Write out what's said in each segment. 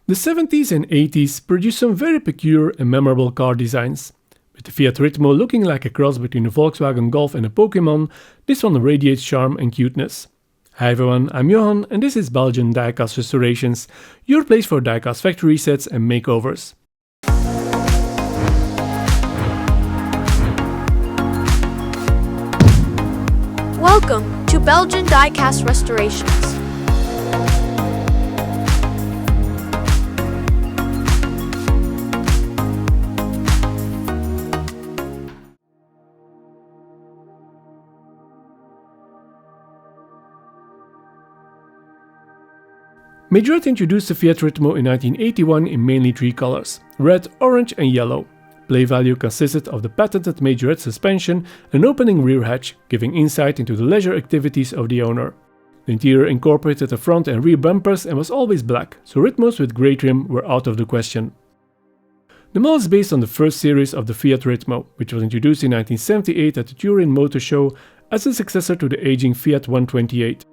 The 70s and 80s produced some very peculiar and memorable car designs. With the Fiat Ritmo looking like a cross between a Volkswagen Golf and a Pokémon, this one radiates charm and cuteness. Hi everyone, I'm Johan and this is Belgian Diecast Restorations, your place for diecast factory resets and makeovers. Welcome to Belgian Diecast Restorations. Majorette introduced the Fiat Ritmo in 1981 in mainly three colors: red, orange and yellow. Play value consisted of the patented Majorette suspension and an opening rear hatch, giving insight into the leisure activities of the owner. The interior incorporated the front and rear bumpers and was always black, so Ritmos with grey trim were out of the question. The model is based on the first series of the Fiat Ritmo, which was introduced in 1978 at the Turin Motor Show as a successor to the aging Fiat 128.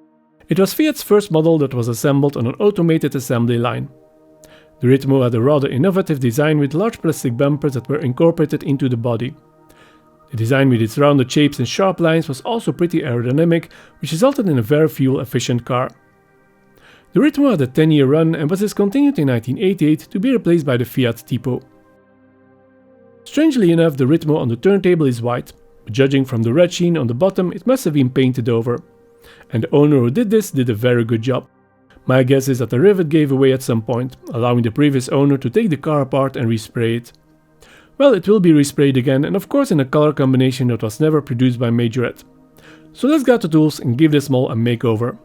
It was Fiat's first model that was assembled on an automated assembly line. The Ritmo had a rather innovative design with large plastic bumpers that were incorporated into the body. The design with its rounded shapes and sharp lines was also pretty aerodynamic, which resulted in a very fuel-efficient car. The Ritmo had a 10-year run and was discontinued in 1988 to be replaced by the Fiat Tipo. Strangely enough, the Ritmo on the turntable is white, but judging from the red sheen on the bottom, it must have been painted over. And the owner who did this did a very good job. My guess is that the rivet gave away at some point, allowing the previous owner to take the car apart and respray it. Well, it will be resprayed again, and of course in a color combination that was never produced by Majorette. So let's get the tools and give this model a makeover.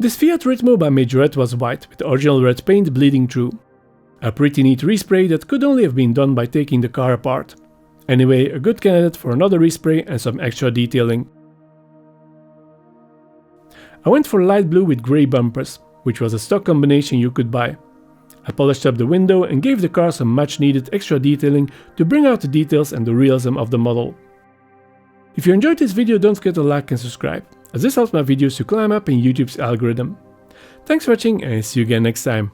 This Fiat Ritmo by Majorette was white, with original red paint bleeding through. A pretty neat respray that could only have been done by taking the car apart. Anyway, a good candidate for another respray and some extra detailing. I went for light blue with grey bumpers, which was a stock combination you could buy. I polished up the window and gave the car some much needed extra detailing to bring out the details and the realism of the model. If you enjoyed this video, don't forget to like and subscribe, as this helps my videos to climb up in YouTube's algorithm. Thanks for watching and see you again next time.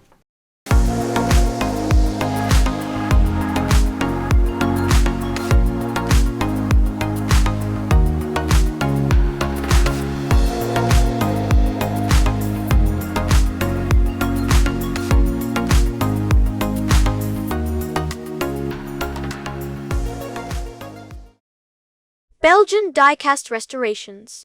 Belgian Diecast Restorations.